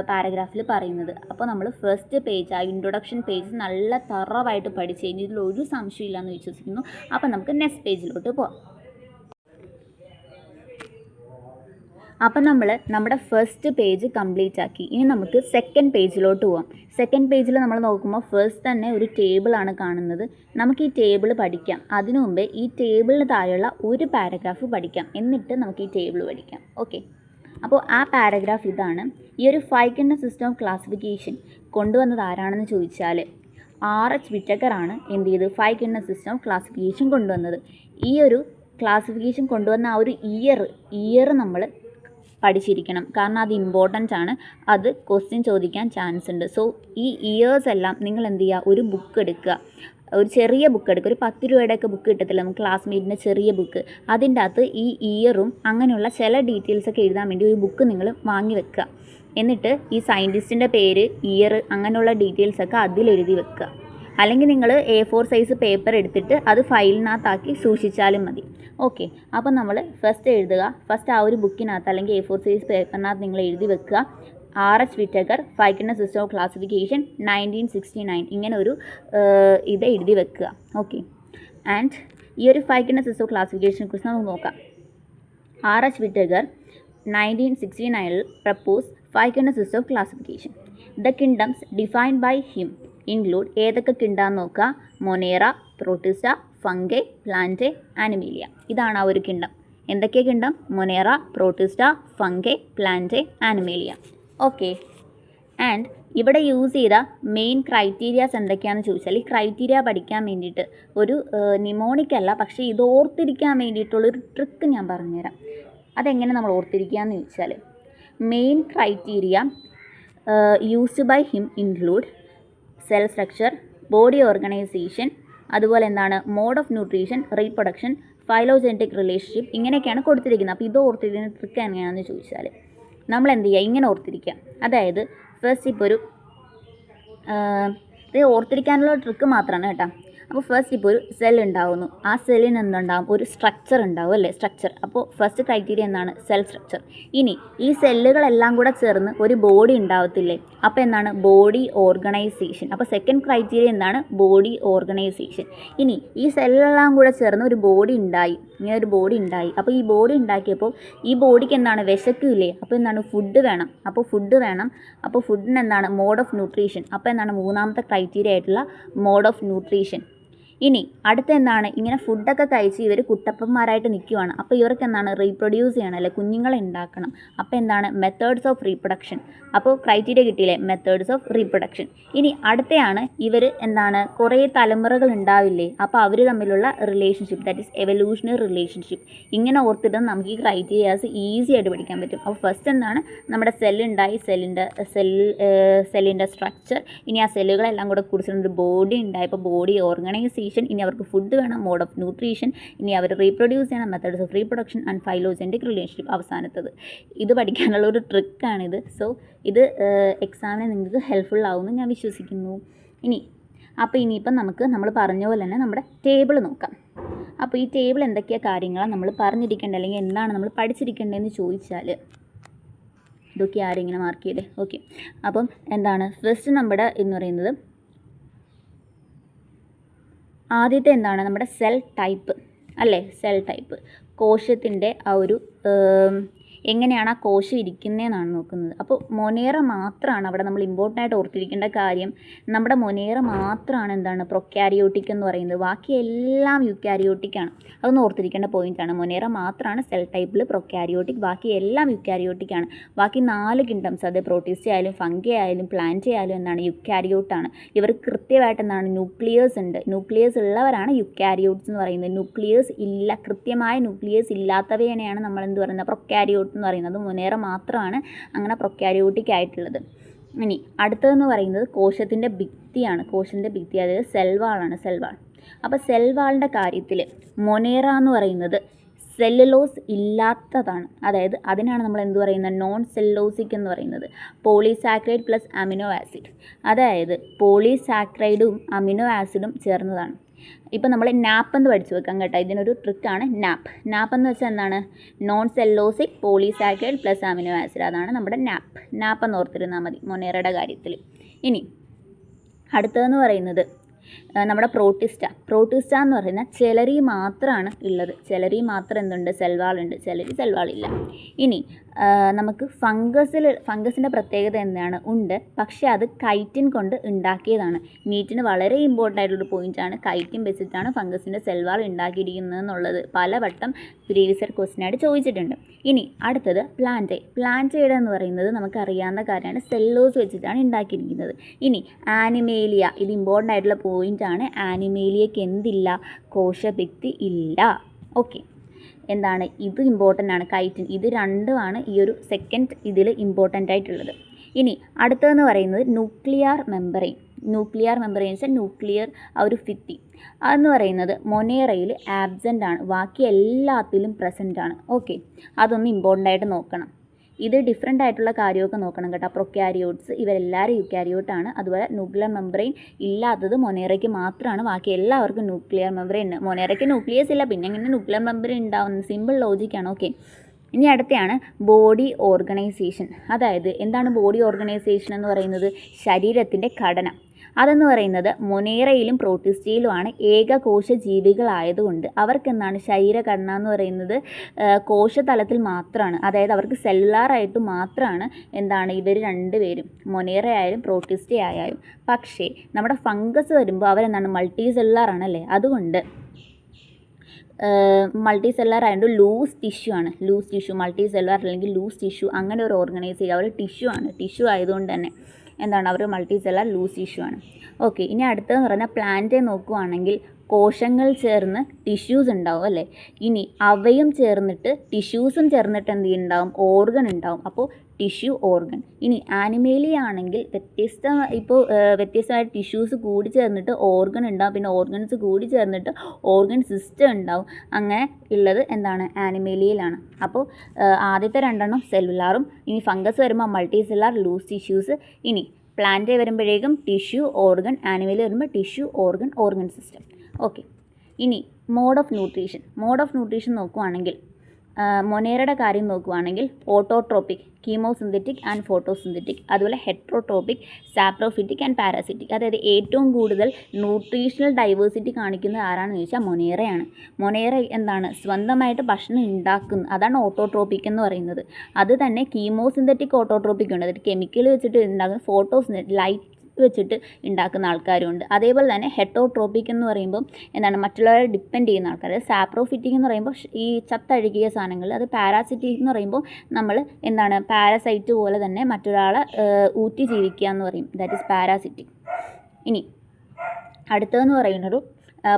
പാരഗ്രാഫിൽ പറയുന്നത്. അപ്പോൾ നമ്മൾ ഫസ്റ്റ് പേജ്, ആ ഇൻട്രൊഡക്ഷൻ പേജ് നല്ല തറവായിട്ട് പഠിച്ച് കഴിഞ്ഞ് ഇതിലൊരു സംശയമില്ലെന്ന് വിശ്വസിക്കുന്നു. അപ്പോൾ നമുക്ക് നെക്സ്റ്റ് പേജിലോട്ട് പോകാം. അപ്പം നമ്മൾ നമ്മുടെ ഫസ്റ്റ് പേജ് കംപ്ലീറ്റ് ആക്കി. ഇനി നമുക്ക് സെക്കൻഡ് പേജിലോട്ട് പോകാം. സെക്കൻഡ് പേജിൽ നമ്മൾ നോക്കുമ്പോൾ ഫസ്റ്റ് തന്നെ ഒരു ടേബിളാണ് കാണുന്നത്. നമുക്ക് ഈ ടേബിൾ പഠിക്കാം. അതിനു മുമ്പേ ഈ ടേബിളിന് താഴെയുള്ള ഒരു പാരഗ്രാഫ് പഠിക്കാം, എന്നിട്ട് നമുക്ക് ഈ ടേബിൾ പഠിക്കാം. ഓക്കെ, അപ്പോൾ ആ പാരഗ്രാഫ് ഇതാണ്. ഈ ഒരു 5 കിണ്ണ സിസ്റ്റം ഓഫ് ക്ലാസിഫിക്കേഷൻ കൊണ്ടുവന്നത് ആരാണെന്ന് ചോദിച്ചാൽ R.H. വിറ്റക്കർ ആണ് എന്ത് ചെയ്ത് 5 കിണ്ണ സിസ്റ്റം ഓഫ് ക്ലാസിഫിക്കേഷൻ കൊണ്ടുവന്നത്. ഈ ഒരു ക്ലാസിഫിക്കേഷൻ കൊണ്ടുവന്ന ആ ഒരു ഇയർ നമ്മൾ പഠിച്ചിരിക്കണം, കാരണം അത് ഇമ്പോർട്ടൻ്റ് ആണ്. അത് ക്വസ്റ്റ്യൻ ചോദിക്കാൻ ചാൻസ് ഉണ്ട്. സോ ഈ ഇയേഴ്സ് എല്ലാം നിങ്ങൾ എന്ത് ചെയ്യുക, ഒരു ബുക്ക് എടുക്കുക, ഒരു ചെറിയ ബുക്ക് എടുക്കുക. ഒരു 10 രൂപയുടെയൊക്കെ ബുക്ക് കിട്ടത്തില്ല നമുക്ക്, ക്ലാസ്മേറ്റിൻ്റെ ചെറിയ ബുക്ക്. അതിൻ്റെ അകത്ത് ഈ ഇയറും അങ്ങനെയുള്ള ചില ഡീറ്റെയിൽസൊക്കെ എഴുതാൻ വേണ്ടി ഒരു ബുക്ക് നിങ്ങൾ വാങ്ങി വെക്കുക. എന്നിട്ട് ഈ സയൻറ്റിസ്റ്റിൻ്റെ പേര്, ഇയർ അങ്ങനെയുള്ള ഡീറ്റെയിൽസൊക്കെ അതിലെഴുതി വെക്കുക. അല്ലെങ്കിൽ നിങ്ങൾ A4 സൈസ് പേപ്പർ എടുത്തിട്ട് അത് ഫയലിനകത്താക്കി സൂക്ഷിച്ചാലും മതി. ഓക്കെ, അപ്പോൾ നമ്മൾ ഫസ്റ്റ് എഴുതുക. ഫസ്റ്റ് ആ ഒരു ബുക്കിനകത്ത് അല്ലെങ്കിൽ A4 സൈസ് പേപ്പറിനകത്ത് നിങ്ങൾ എഴുതി വെക്കുക R.H. വിറ്റക്കർ 5 കിണ്ണ സിസ്റ്റം ഓഫ് ക്ലാസിഫിക്കേഷൻ 1969 ഇങ്ങനെ ഒരു ഇത് എഴുതി വെക്കുക. ഓക്കെ, ആൻഡ് ഈ ഒരു 5 കിണ്ണ സിസ്റ്റം ഓഫ് ക്ലാസിഫിക്കേഷനെ കുറിച്ച് നമുക്ക് നോക്കാം. R.H. വിറ്റക്കർ 1969 പ്രപ്പോസ് 5 കിണ്ണ system of classification. The kingdoms defined by him include ഏതൊക്കെ കിണ്ടാന്ന് നോക്കുക. Monera, Protista, Fungi, plant, Animalia. ഇതാണ് ആ ഒരു കിണ്ടം. എന്തൊക്കെ kingdom? Monera, Protista, Fungi, plant, Animalia. Okay, and ഇവിടെ യൂസ് ചെയ്ത മെയിൻ ക്രൈറ്റീരിയാസ് എന്തൊക്കെയാണെന്ന് ചോദിച്ചാൽ, ഈ ക്രൈറ്റീരിയ പഠിക്കാൻ വേണ്ടിയിട്ട് ഒരു നിമോണിക്കല്ല, പക്ഷേ ഇത് ഓർത്തിരിക്കാൻ വേണ്ടിയിട്ടുള്ളൊരു ട്രിക്ക് ഞാൻ പറഞ്ഞുതരാം. അതെങ്ങനെ നമ്മൾ ഓർത്തിരിക്കുകയെന്ന് ചോദിച്ചാൽ, main criteria used by him include cell structure, body organisation, അതുപോലെ എന്താണ് mode of nutrition, reproduction, phylogenetic relationship, ഇങ്ങനെയൊക്കെയാണ് കൊടുത്തിരിക്കുന്നത്. അപ്പോൾ ഇത് ഓർത്തിരിക്കുന്ന ട്രിക്ക് എങ്ങനെയാണെന്ന് ചോദിച്ചാൽ നമ്മൾ എന്ത് ചെയ്യുക, ഇങ്ങനെ ഓർത്തിരിക്കുക. അതായത് ഫസ്റ്റ് ഇപ്പോൾ ഒരു ഇത് ഓർത്തിരിക്കാനുള്ള ട്രിക്ക് മാത്രമാണ് കേട്ടോ. അപ്പോൾ ഫസ്റ്റ് ഇപ്പോൾ ഒരു സെൽ ഉണ്ടാവുന്നു, ആ സെല്ലിന് എന്തുണ്ടാവും, ഒരു സ്ട്രക്ചർ ഉണ്ടാവും അല്ലേ, സ്ട്രക്ചർ. അപ്പോൾ ഫസ്റ്റ് ക്രൈറ്റീരിയ എന്താണ്, സെൽ സ്ട്രക്ചർ. ഇനി ഈ സെല്ലുകളെല്ലാം കൂടെ ചേർന്ന് ഒരു ബോഡി ഉണ്ടാവത്തില്ലേ, അപ്പോൾ എന്താണ്, ബോഡി ഓർഗനൈസേഷൻ. അപ്പോൾ സെക്കൻഡ് ക്രൈറ്റീരിയ എന്താണ്, ബോഡി ഓർഗനൈസേഷൻ. ഇനി ഈ സെല്ലെല്ലാം കൂടെ ചേർന്ന് ഒരു ബോഡി ഉണ്ടായി, ഇങ്ങനെ ഒരു ബോഡി ഉണ്ടായി. അപ്പോൾ ഈ ബോഡി ഉണ്ടാക്കിയപ്പോൾ ഈ ബോഡിക്ക് എന്താണ്, വിശക്കില്ലേ, അപ്പോൾ എന്താണ്, ഫുഡ് വേണം. അപ്പോൾ ഫുഡ് വേണം. അപ്പോൾ ഫുഡിന് എന്താണ്, മോഡ് ഓഫ് ന്യൂട്രീഷൻ. അപ്പോൾ എന്താണ്, മൂന്നാമത്തെ ക്രൈറ്റീരിയ ആയിട്ടുള്ള മോഡ് ഓഫ് ന്യൂട്രീഷൻ. ഇനി അടുത്ത എന്താണ്, ഇങ്ങനെ ഫുഡൊക്കെ കഴിച്ച് ഇവർ കുട്ടപ്പന്മാരായിട്ട് നിൽക്കുവാണ്. അപ്പോൾ ഇവർക്ക് എന്താണ്, റീപ്രൊഡ്യൂസ് ചെയ്യണം അല്ലേ, കുഞ്ഞുങ്ങളെ ഉണ്ടാക്കണം. അപ്പോൾ എന്താണ്, മെത്തേഡ്സ് ഓഫ് റീപ്രൊഡക്ഷൻ. അപ്പോൾ ക്രൈറ്റീരിയ കിട്ടിയില്ലേ, മെത്തേഡ്സ് ഓഫ് റീപ്രൊഡക്ഷൻ. ഇനി അടുത്തയാണ് ഇവർ എന്താണ്, കുറേ തലമുറകൾ ഉണ്ടാവില്ലേ, അപ്പോൾ അവർ തമ്മിലുള്ള relationship, that is evolutionary relationship. ഇങ്ങനെ ഓർത്തിട്ട് നമുക്ക് ഈ ക്രൈറ്റീരിയാസ് ഈസി ആയിട്ട് പഠിക്കാൻ പറ്റും. അപ്പോൾ ഫസ്റ്റ് എന്താണ്, നമ്മുടെ സെല്ലുണ്ടായി, സെല്ലിൻ്റെ സ്ട്രക്ചർ. ഇനി ആ സെല്ലുകളെല്ലാം കൂടെ കുറിച്ചിട്ടൊരു ബോഡി ഉണ്ടായി, അപ്പോൾ ബോഡി ഓർഗനൈസേഷൻ. ഇനി അവർക്ക് ഫുഡ് വേണം, മോഡ് ഓഫ് ന്യൂട്രീഷൻ. ഇനി അവർ റീപ്രൊഡ്യൂസ് ചെയ്യണം, methods of reproduction and phylogenetic relationship അവസാനത്തത്. ഇത് പഠിക്കാനുള്ള ഒരു ട്രിക്കാണിത്. സോ ഇത് എക്സാമിന് നിങ്ങൾക്ക് ഹെൽപ്ഫുൾ ആവുമെന്ന് ഞാൻ വിശ്വസിക്കുന്നു. ഇനിയിപ്പം നമ്മൾ പറഞ്ഞ പോലെ തന്നെ നമ്മുടെ ടേബിൾ നോക്കാം. അപ്പോൾ ഈ ടേബിൾ എന്തൊക്കെയാണ് കാര്യങ്ങളാണ് നമ്മൾ പറഞ്ഞിരിക്കേണ്ടത്, അല്ലെങ്കിൽ എന്താണ് നമ്മൾ പഠിച്ചിരിക്കേണ്ടതെന്ന് ചോദിച്ചാൽ ഇതൊക്കെ ആരെങ്കിലും മാർക്ക് ചെയ്തേ. ഓക്കെ, അപ്പം എന്താണ്, ഫസ്റ്റ് നമ്മുടെ എന്ന് പറയുന്നത് ആദ്യത്തെ എന്താണ്, നമ്മുടെ സെൽ ടൈപ്പ് അല്ലേ, സെൽ ടൈപ്പ്. കോശത്തിൻ്റെ ആ ഒരു എങ്ങനെയാണ് ആ കോശം ഇരിക്കുന്നതെന്നാണ് നോക്കുന്നത്. അപ്പോൾ മൊനേറ മാത്രമാണ് അവിടെ നമ്മൾ ഇമ്പോർട്ടൻ്റ് ആയിട്ട് ഓർത്തിരിക്കേണ്ട കാര്യം. നമ്മുടെ മൊനേറ മാത്രമാണ് എന്താണ്, പ്രൊക്യാരിയോട്ടിക് എന്ന് പറയുന്നത്. ബാക്കി എല്ലാം യുക്യാരിയോട്ടിക്കാണ്. അതൊന്ന് ഓർത്തിരിക്കേണ്ട പോയിൻ്റാണ്. മൊനേറ മാത്രമാണ് സെൽ ടൈപ്പിൽ പ്രൊക്യാരിയോട്ടിക്, ബാക്കി എല്ലാം യുക്യാരിയോട്ടിക്കാണ്. ബാക്കി 4 കിങ്ഡംസ്, അത് പ്രോട്ടിസ്റ്റ ആയാലും ഫംഗി ആയാലും പ്ലാന്റ് ആയാലും എന്താണ്, യുക്യാരിയോട്ടാണ്. ഇവർക്ക് കൃത്യമായിട്ട് എന്താണ്, ന്യൂക്ലിയസ് ഉണ്ട്. ന്യൂക്ലിയസ് ഉള്ളവരാണ് യുക്യാരിയോട്ട്സ് എന്ന് പറയുന്നത്. ന്യൂക്ലിയസ് ഇല്ല, കൃത്യമായ ന്യൂക്ലിയസ് ഇല്ലാത്തവയെയാണ് നമ്മൾ എന്ത് പറയുന്നത്, പ്രൊക്യാരിയോട്ട് എന്ന് പറയുന്നത്. മൊനേറ മാത്രമാണ് അങ്ങനെ പ്രൊക്യാരിയോട്ടിക് ആയിട്ടുള്ളത്. ഇനി അടുത്തതെന്ന് പറയുന്നത് കോശത്തിൻ്റെ ഭിത്തിയാണ്. കോശത്തിൻ്റെ ഭിത്തി, അതായത് സെൽവാളാണ്, സെൽവാൾ. അപ്പോൾ സെൽവാളിൻ്റെ കാര്യത്തിൽ മൊനേറ എന്ന് പറയുന്നത് സെല്ലുലോസ് ഇല്ലാത്തതാണ്. അതായത് അതിനാണ് നമ്മൾ എന്ത് പറയുന്നത്, നോൺ സെല്ലുലോസിക് എന്ന് പറയുന്നത്. പോളിസാക്രൈഡ് പ്ലസ് അമിനോ ആസിഡ്, അതായത് പോളിസാക്രൈഡും അമിനോ ആസിഡും ചേർന്നതാണ്. ഇപ്പം നമ്മൾ നാപ്പ് എന്ന് പഠിച്ചു വെക്കാം കേട്ടോ. ഇതിനൊരു ട്രിക്കാണ് നാപ്പ്. നാപ്പ് എന്ന് വെച്ചാൽ എന്താണ്, non cellulosic polysaccharide plus amino acid. അതാണ് നമ്മുടെ നാപ്പ് എന്ന് ഓർത്തിരുന്നാൽ മതി മൊനേറയുടെ കാര്യത്തിൽ. ഇനി അടുത്തതെന്ന് പറയുന്നത് നമ്മുടെ പ്രോട്ടിസ്റ്റ എന്ന് പറയുന്ന ചെലറി മാത്രമാണ് ഉള്ളത്. ചെലറി മാത്രം എന്തുണ്ട്, സെൽവാളുണ്ട്. സെൽവാളില്ല. ഇനി നമുക്ക് ഫംഗസിൻ്റെ പ്രത്യേകത എന്താണ്, ഉണ്ട്, പക്ഷേ അത് കൈറ്റിൻ കൊണ്ട് ഉണ്ടാക്കിയതാണ്. നീറ്റിന് വളരെ ഇമ്പോർട്ടൻ്റ് ആയിട്ടുള്ളൊരു പോയിൻ്റാണ്. കൈറ്റിൻ വെച്ചിട്ടാണ് ഫംഗസിൻ്റെ സെൽവാൾ ഉണ്ടാക്കിയിരിക്കുന്നത് എന്നുള്ളത് പലവട്ടം പ്രീവിയസ് ഇയർ ക്വസ്റ്റ്യൻ ആയിട്ട് ചോദിച്ചിട്ടുണ്ട്. ഇനി അടുത്തത് പ്ലാന്റയുടെ എന്ന് പറയുന്നത് നമുക്കറിയാവുന്ന കാര്യമാണ്, സെല്ലോസ് വെച്ചിട്ടാണ് ഉണ്ടാക്കിയിരിക്കുന്നത്. ഇനി ആനിമേലിയ, ഇത് ഇമ്പോർട്ടൻ്റ് ആയിട്ടുള്ള പോയിൻ്റാണ്. ആനിമേലിയയ്ക്ക് എന്തില്ല, കോശഭിത്തി ഇല്ല. ഓക്കെ, എന്താണ്, ഇത് ഇമ്പോർട്ടൻ്റ് ആണ്, കൈറ്റിൻ. ഇത് രണ്ടുമാണ് ഈ ഒരു സെക്കൻഡ് ഇതിൽ ഇമ്പോർട്ടൻ്റ് ആയിട്ടുള്ളത്. ഇനി അടുത്തതെന്ന് പറയുന്നത് ന്യൂക്ലിയർ മെമ്പറൈൻ വെച്ചാൽ ന്യൂക്ലിയർ ആ ഒരു ഭിത്തി. അതെന്ന് പറയുന്നത് മൊനേറയിൽ ആബ്സെൻ്റ് ആണ്, ബാക്കി എല്ലാത്തിലും പ്രസൻ്റ് ആണ്. ഓക്കെ, അതൊന്ന് ഇമ്പോർട്ടൻ്റ് ആയിട്ട് നോക്കണം. ഇത് ഡിഫറെൻ്റ് ആയിട്ടുള്ള കാര്യമൊക്കെ നോക്കണം കേട്ടോ. പ്രൊക്യാരിയോട്ട്സ് ഇവരെല്ലാവരും യുക്യാരിയോട്ടാണ്. അതുപോലെ ന്യൂക്ലിയർ മെമ്പറൈൻ ഇല്ലാത്തത് മൊനേറയ്ക്ക് മാത്രമാണ്, ബാക്കി എല്ലാവർക്കും ന്യൂക്ലിയർ മെമ്പറൈൻ ഉണ്ട്. മൊനേറയ്ക്ക് ന്യൂക്ലിയസ് ഇല്ല, പിന്നെ എങ്ങനെ ന്യൂക്ലിയർ മെമ്പറൈൻ ഉണ്ടാവുന്നത്, സിമ്പിൾ ലോജിക്കാണ്. ഓക്കെ, ഇനി അടുത്തയാണ് ബോഡി ഓർഗനൈസേഷൻ. അതായത് എന്താണ് ബോഡി ഓർഗനൈസേഷൻ എന്ന് പറയുന്നത്, ശരീരത്തിൻ്റെ ഘടന. അതെന്ന് പറയുന്നത് മൊനേറയിലും പ്രോട്ടിസ്റ്റയിലുമാണ് ഏകകോശ ജീവികളായതുകൊണ്ട് അവർക്ക് എന്താണ്, ശരീരഘടന എന്ന് പറയുന്നത് കോശതലത്തിൽ മാത്രമാണ്. അതായത് അവർക്ക് സെല്ലുലാറായിട്ട് മാത്രമാണ് എന്താണ്, ഇവർ രണ്ടുപേരും മൊനേറ ആയാലും പ്രോട്ടിസ്റ്റ ആയാലും. പക്ഷേ നമ്മുടെ ഫംഗസ് വരുമ്പോൾ അവരെന്താണ്, മൾട്ടി സെല്ലുലാറാണല്ലേ. അതുകൊണ്ട് മൾട്ടി സെല്ലുലാർ ആയതുകൊണ്ട് ലൂസ് ടിഷ്യൂ മൾട്ടി സെല്ലുലാർ അല്ലെങ്കിൽ ലൂസ് ടിഷ്യൂ, അങ്ങനെ ഒരു ഓർഗനൈസ് ചെയ്യുക. അവർ ടിഷ്യൂ ആയതുകൊണ്ട് തന്നെ എന്താണ്, അവർ മൾട്ടി സെല്ലുലാർ ലൂസ് ടിഷ്യൂ ആണ്. ഓക്കെ, ഇനി അടുത്തതെന്ന് പറഞ്ഞാൽ പ്ലാന്റേ നോക്കുകയാണെങ്കിൽ കോശങ്ങൾ ചേർന്ന് ടിഷ്യൂസ് ഉണ്ടാവും അല്ലേ. ഇനി അവയും ചേർന്നിട്ട് ടിഷ്യൂസും ചേർന്നിട്ട് എന്ത് ഉണ്ടാവും, ഓർഗൻ ഉണ്ടാവും. അപ്പോൾ ടിഷ്യൂ ഓർഗൻ. ഇനി ആനിമേലിയ ആണെങ്കിൽ വ്യത്യസ്തമായ ടിഷ്യൂസ് കൂടി ചേർന്നിട്ട് ഓർഗൻ ഉണ്ടാവും. പിന്നെ ഓർഗൻസ് കൂടി ചേർന്നിട്ട് ഓർഗൻ സിസ്റ്റം ഉണ്ടാവും. അങ്ങനെ ഉള്ളത് എന്താണ്, ആനിമേലിയയിലാണ്. അപ്പോൾ ആദ്യത്തെ രണ്ടെണ്ണം സെല്ലുലാറും, ഇനി ഫംഗസ് വരുമ്പോൾ മൾട്ടി സെല്ലുലാർ ലൂസ് ടിഷ്യൂസ്. ഇനി പ്ലാന്റ് വരുമ്പോഴേക്കും ടിഷ്യൂ ഓർഗൻ, ആനിമൽ വരുമ്പോൾ ടിഷ്യൂ ഓർഗൻ സിസ്റ്റം. ഓക്കെ, ഇനി മോഡ് ഓഫ് ന്യൂട്രീഷൻ നോക്കുവാണെങ്കിൽ മൊനേറയുടെ കാര്യം നോക്കുവാണെങ്കിൽ ഓട്ടോട്രോപ്പിക്, കീമോസിന്തറ്റിക് ആൻഡ് ഫോട്ടോസിന്തറ്റിക്, അതുപോലെ ഹെട്രോട്രോപ്പിക്, സാപ്രോഫിറ്റിക് ആൻഡ് പാരാസിറ്റിക്. അതായത് ഏറ്റവും കൂടുതൽ ന്യൂട്രീഷണൽ ഡൈവേഴ്സിറ്റി കാണിക്കുന്നത് ആരാണെന്ന് ചോദിച്ചാൽ മൊനേറയാണ്. മൊനേറ എന്താണ്, സ്വന്തമായിട്ട് ഭക്ഷണം ഉണ്ടാക്കുന്നത്, അതാണ് ഓട്ടോട്രോപ്പിക് എന്ന് പറയുന്നത്. അത് തന്നെ കീമോസിന്തറ്റിക് ഓട്ടോട്രോപ്പിക് ഉണ്ട്, അതായത് കെമിക്കൽ വെച്ചിട്ട് ഉണ്ടാക്കുന്ന, ഫോട്ടോസിന്തറ്റിക് ലൈറ്റ് വെച്ചിട്ട് ഉണ്ടാക്കുന്ന ആൾക്കാരുണ്ട്. അതേപോലെ തന്നെ ഹെറ്റോട്രോപ്പിക് എന്ന് പറയുമ്പോൾ എന്താണ്, മറ്റുള്ളവരെ ഡിപ്പെൻഡ് ചെയ്യുന്ന ആൾക്കാർ. സാപ്രോഫിറ്റിക് എന്ന് പറയുമ്പോൾ ഈ ചത്തഴുകിയ സാധനങ്ങൾ. അത് പാരാസിറ്റിക് എന്ന് പറയുമ്പോൾ നമ്മൾ എന്താണ്, പാരസൈറ്റ് പോലെ തന്നെ മറ്റൊരാളെ ഊറ്റി ജീവിക്കുക എന്ന് പറയും, ദാറ്റ് ഈസ് പാരാസിറ്റിക്. ഇനി അടുത്തതെന്ന് പറയുന്നൊരു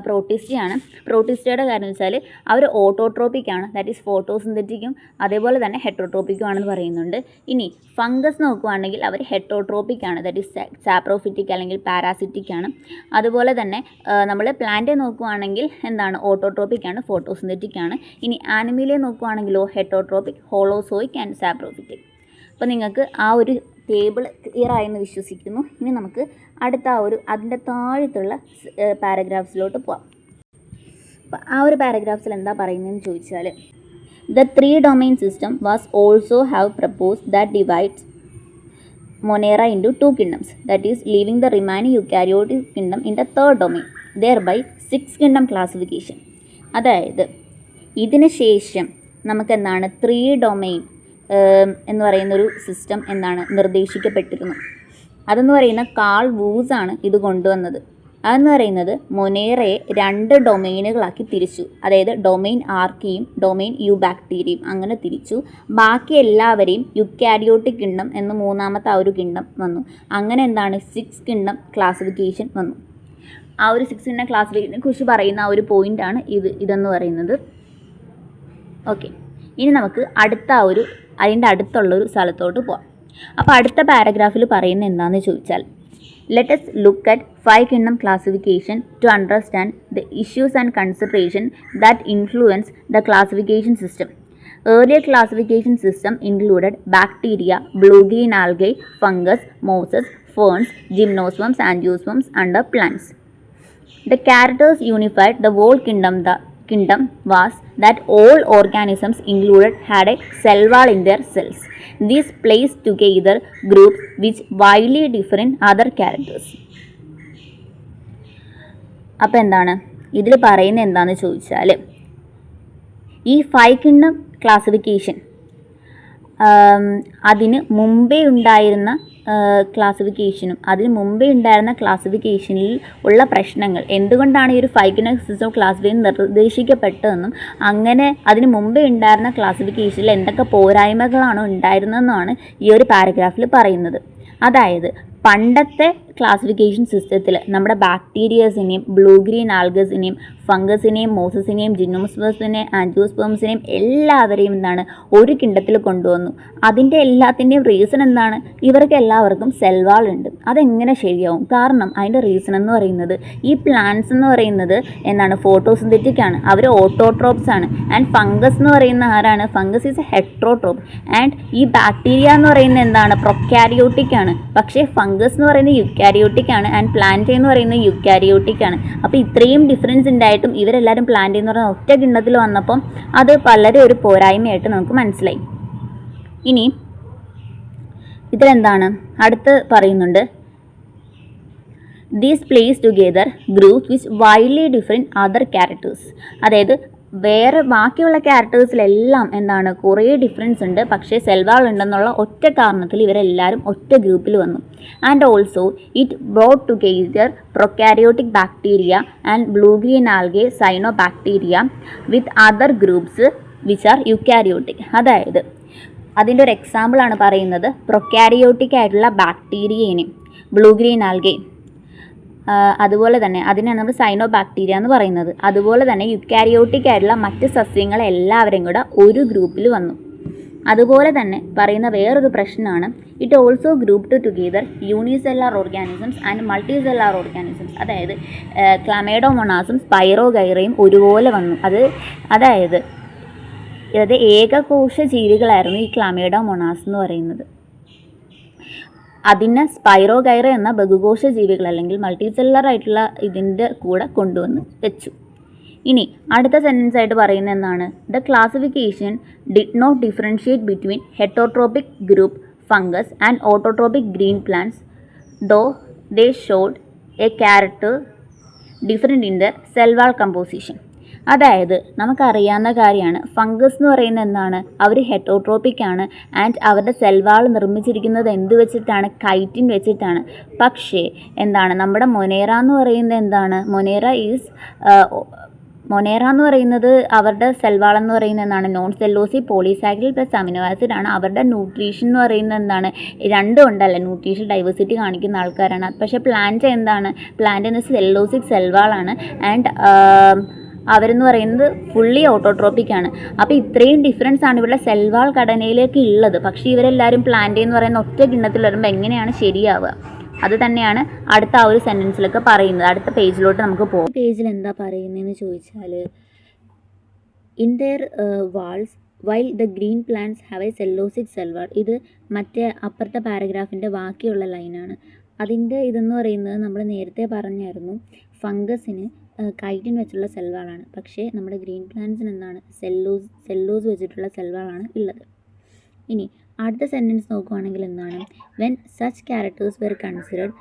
പ്രോട്ടിസ്റ്റയാണ്. പ്രോട്ടിസ്റ്റയുടെ കാര്യം വെച്ചാൽ അവർ ഓട്ടോട്രോപ്പിക്കാണ്, ദാറ്റ് ഈസ് ഫോട്ടോസിന്തറ്റിക്കും അതേപോലെ തന്നെ ഹെറ്റോട്രോപ്പിക്കും ആണെന്ന് പറയുന്നുണ്ട്. ഇനി ഫംഗസ് നോക്കുകയാണെങ്കിൽ അവർ ഹെറ്റോട്രോപ്പിക്കാണ്, ദാറ്റ് ഈസ് സാപ്രോഫിറ്റിക് അല്ലെങ്കിൽ പാരാസിറ്റിക് ആണ്. അതുപോലെ തന്നെ നമ്മൾ പ്ലാന്റ് നോക്കുകയാണെങ്കിൽ എന്താണ്, ഓട്ടോട്രോപ്പിക്കാണ്, ഫോട്ടോസിന്തറ്റിക് ആണ്. ഇനി ആനിമലെ നോക്കുകയാണെങ്കിലോ ഹെറ്റോട്രോപ്പിക്, ഹോളോസോയിക് ആൻഡ് സാപ്രോഫിറ്റിക്. അപ്പോൾ നിങ്ങൾക്ക് ആ ഒരു ടേബിൾ ക്ലിയർ ആയെന്ന് വിശ്വസിക്കുന്നു. ഇനി നമുക്ക് അടുത്ത അതിൻ്റെ താഴത്തുള്ള പാരഗ്രാഫ്സിലോട്ട് പോകാം. അപ്പോൾ ആ ഒരു പാരഗ്രാഫ്സിൽ എന്താ പറയുന്നതെന്ന് ചോദിച്ചാൽ, the 3 domain system was also have proposed that divides Monera into 2 kingdoms, that is leaving the remaining eukaryotic kingdom in the 3rd domain, thereby 6 kingdom classification. അതായത് ഇതിന് ശേഷം നമുക്ക് എന്താണ് 3 domain എന്ന് പറയുന്നൊരു സിസ്റ്റം എന്താണ് നിർദ്ദേശിക്കപ്പെട്ടിരുന്നു. അതെന്ന് പറയുന്ന കാൾ വൂസാണ് ഇത് കൊണ്ടുവന്നത്. അതെന്ന് പറയുന്നത് മൊനേറയെ 2 ഡൊമെയിനുകളാക്കി തിരിച്ചു. അതായത് ഡൊമെയിൻ ആർക്കിയും ഡൊമെയിൻ യൂബാക്ടീരിയയും അങ്ങനെ തിരിച്ചു. ബാക്കി എല്ലാവരെയും യുക്കാരിയോട്ടിക് കിങ്ഡം എന്ന് മൂന്നാമത്തെ ആ ഒരു കിങ്ഡം വന്നു. അങ്ങനെ എന്താണ് 6 കിങ്ഡം ക്ലാസിഫിക്കേഷൻ വന്നു. ആ ഒരു 6 കിങ്ഡം ക്ലാസിഫിക്കേഷനെ കുറിച്ച് പറയുന്ന ആ ഒരു പോയിൻ്റാണ് ഇതെന്ന് പറയുന്നത്. ഓക്കെ, ഇനി നമുക്ക് അതിൻ്റെ അടുത്തുള്ളൊരു സ്ഥലത്തോട്ട് പോകാം. അപ്പോൾ അടുത്ത പാരഗ്രാഫിൽ പറയുന്നത് എന്താണെന്ന് ചോദിച്ചാൽ, let us look at 5 kingdom classification to understand the issues and consideration that influence the classification system. Earlier classification system included bacteria, blue-green algae, fungus, mosses, ferns, gymnosperms, angiosperms, and plants. The characters unified the whole kingdom was that all organisms included had a cell wall in their cells. These placed together groups which widely differ in other characters. അപ്പോൾ എന്താണ് ഇതിൽ പറയുന്നത് എന്താണെന്ന് ചോദിച്ചാൽ, ഈ 5 kingdom classification അതിന് മുമ്പേ ഉണ്ടായിരുന്ന ക്ലാസിഫിക്കേഷനിൽ ഉള്ള പ്രശ്നങ്ങൾ, എന്തുകൊണ്ടാണ് ഈ ഒരു 5 കിങ്ഡം സിസ്റ്റം ക്ലാസിഫിക്കേഷൻ നിർദ്ദേശിക്കപ്പെട്ടതെന്നും അങ്ങനെ അതിന് മുമ്പേ ഉണ്ടായിരുന്ന ക്ലാസിഫിക്കേഷനിൽ എന്തൊക്കെ പോരായ്മകളാണോ ഉണ്ടായിരുന്നതെന്നാണ് ഈ ഒരു പാരഗ്രാഫിൽ പറയുന്നത്. അതായത് പണ്ടത്തെ ക്ലാസിഫിക്കേഷൻ സിസ്റ്റത്തിൽ നമ്മുടെ ബാക്ടീരിയസിനെയും ബ്ലൂ ഗ്രീൻ ആൽഗസിനെയും ഫംഗസിനെയും മോസസിനെയും ജിംനോസ്പേംസിനെയും ആൻജിയോസ്പേംസിനെയും എല്ലാവരെയും എന്താണ് ഒരു കിണ്ടത്തിൽ കൊണ്ടുവന്നു. അതിൻ്റെ എല്ലാത്തിൻ്റെയും റീസൺ എന്താണ്, ഇവർക്ക് എല്ലാവർക്കും സെൽവാൾ ഉണ്ട്. അതെങ്ങനെ ശരിയാവും? കാരണം അതിൻ്റെ റീസൺ എന്ന് പറയുന്നത് ഈ പ്ലാന്റ്സ് എന്ന് പറയുന്നത് എന്താണ് ഫോട്ടോസിന്തറ്റിക് ആണ്, അവർ ഓട്ടോട്രോപ്സ് ആണ്. ആൻഡ് ഫംഗസ് എന്ന് പറയുന്ന ആരാണ്, ഫംഗസ് ഈസ് എ ഹെട്രോട്രോപ്പ്. ആൻഡ് ഈ ബാക്ടീരിയ എന്ന് പറയുന്നത് എന്താണ് പ്രൊക്കാരിയോട്ടിക് ആണ്, പക്ഷേ ഫംഗസ് എന്ന് പറയുന്നത് യുക്കാരിയോട്ടിക് ആണ്. ആൻഡ് പ്ലാന്റ് എന്ന് പറയുന്നത് യുക്കാരിയോട്ടിക് ആണ്. അപ്പോൾ ഇത്രയും ഡിഫറൻസ് ഉണ്ടായിട്ടും ഇവരെല്ലാവരും പ്ലാന്റ് എന്ന് പറയുന്ന ഒറ്റ കിണ്ണത്തിൽ വന്നപ്പം അത് വളരെ ഒരു പോരായ്മയായിട്ട് നമുക്ക് മനസ്സിലായി. ഇനി ഇതിലെന്താണ് അടുത്ത് പറയുന്നുണ്ട്, these place together groups which widely different other characters. അതായത് വേറെ ബാക്കിയുള്ള ക്യാരക്ടേഴ്സിലെല്ലാം എന്താണ് കുറേ ഡിഫറൻസ് ഉണ്ട്, പക്ഷേ സെൽവാൾ ഉണ്ടെന്നുള്ള ഒറ്റ കാരണത്തിൽ ഇവരെല്ലാവരും ഒറ്റ ഗ്രൂപ്പിൽ വന്നു. And also it brought together prokaryotic bacteria and blue green algae cyanobacteria with other groups which are eukaryotic. അതായത് അതിൻ്റെ ഒരു എക്സാമ്പിളാണ് പറയുന്നത്, പ്രൊക്കാരിയോട്ടിക് ആയിട്ടുള്ള ബാക്ടീരിയേനെയും ബ്ലൂ ഗ്രീൻ ആൽഗെ, അതുപോലെ തന്നെ അതിനാണ് നമ്മൾ സൈനോ ബാക്ടീരിയ എന്ന് പറയുന്നത്. അതുപോലെ തന്നെ യുക്കാരിയോട്ടിക് ആയിട്ടുള്ള മറ്റ് സസ്യങ്ങളെല്ലാവരും കൂടെ ഒരു ഗ്രൂപ്പിൽ വന്നു. അതുപോലെ തന്നെ പറയുന്ന വേറൊരു പ്രശ്നമാണ്, it also grouped together unicellular organisms and multicellular organisms. അതായത് ക്ലമൈഡോമോണാസും സ്പൈറോഗൈറയും ഒരുപോലെ വന്നു. അതായത് ഏകകോശ ജീവികളായിരുന്നു ഈ ക്ലമൈഡോമോണാസ് എന്ന് പറയുന്നത്. അതിനെ സ്പൈറോഗൈറ എന്ന ബഹുകോശ ജീവികൾ അല്ലെങ്കിൽ മൾട്ടി സെല്ലുലർ ആയിട്ടുള്ള ഇതിൻ്റെ കൂടെ കൊണ്ടുവന്ന് വെച്ചു. ഇനി അടുത്ത സെൻറ്റൻസ് ആയിട്ട് പറയുന്നത് എന്താണ്? The classification did not differentiate between heterotrophic group fungus and autotrophic green plants though they showed a character different in their cell wall composition. അതായത് നമുക്കറിയാവുന്ന കാര്യമാണ്, ഫംഗസ് എന്ന് പറയുന്നത് എന്താണ്? അവർ ഹെറ്റോട്രോപിക് ആണ് ആൻഡ് അവരുടെ സെൽവാൾ നിർമ്മിച്ചിരിക്കുന്നത് എന്ത് വെച്ചിട്ടാണ്? കൈറ്റിൻ വെച്ചിട്ടാണ്. പക്ഷേ എന്താണ് നമ്മുടെ മൊനേറ എന്ന് പറയുന്നത് എന്താണ്? മൊനേറ എന്ന് പറയുന്നത് അവരുടെ സെൽവാൾ എന്ന് പറയുന്നത് എന്താണ്? നോൺ സെല്ലോസി പോളിസാക്കറിഡ് പ്ലസ് അമിനോ ആസിഡ് ആണ്. അവരുടെ ന്യൂട്രീഷൻ എന്ന് പറയുന്നത് എന്താണ്? രണ്ടും ഉണ്ടല്ലേ, ന്യൂട്രീഷൻ ഡൈവേഴ്സിറ്റി കാണിക്കുന്ന ആൾക്കാരാണ്. പക്ഷേ പ്ലാന്റ് എന്താണ്? പ്ലാന്റ് എന്ന് വെച്ചാൽ സെല്ലോസിക് സെൽവാളാണ് ആൻഡ് അവരെന്ന് പറയുന്നത് ഫുള്ളി ഓട്ടോട്രോപ്പിക് ആണ്. അപ്പോൾ ഇത്രയും ഡിഫറൻസ് ആണ് ഇവരുടെ സെൽവാൾ ഘടനയിലേക്ക് ഉള്ളത്. പക്ഷേ ഇവരെല്ലാവരും പ്ലാന്റ് എന്ന് പറയുന്ന ഒറ്റ കിണ്ണത്തിൽ വരുമ്പോൾ എങ്ങനെയാണ് ശരിയാവുക? അത് തന്നെയാണ് അടുത്ത ആ ഒരു സെൻറ്റൻസിലൊക്കെ പറയുന്നത്. അടുത്ത പേജിലോട്ട് നമുക്ക് പോകും. പേജിൽ എന്താ പറയുന്നതെന്ന് ചോദിച്ചാൽ, in their walls while the green plants have a cellulosic cell wall. ഇത് മറ്റേ അപ്പുറത്തെ പാരഗ്രാഫിൻ്റെ ബാക്കിയുള്ള ലൈനാണ്. അതിൻ്റെ ഇതെന്ന് പറയുന്നത് നമ്മൾ നേരത്തെ പറഞ്ഞായിരുന്നു, ഫംഗസിന് കൈറ്റിൻ വെച്ചുള്ള സെൽവാളാണ്. പക്ഷേ നമ്മുടെ ഗ്രീൻ പ്ലാന്റ്സിന് എന്താണ്? സെല്ലോസ് വെച്ചിട്ടുള്ള സെൽവാളാണ് ഉള്ളത്. ഇനി അടുത്ത സെൻറ്റൻസ് നോക്കുകയാണെങ്കിൽ എന്താണ്? When such characters were considered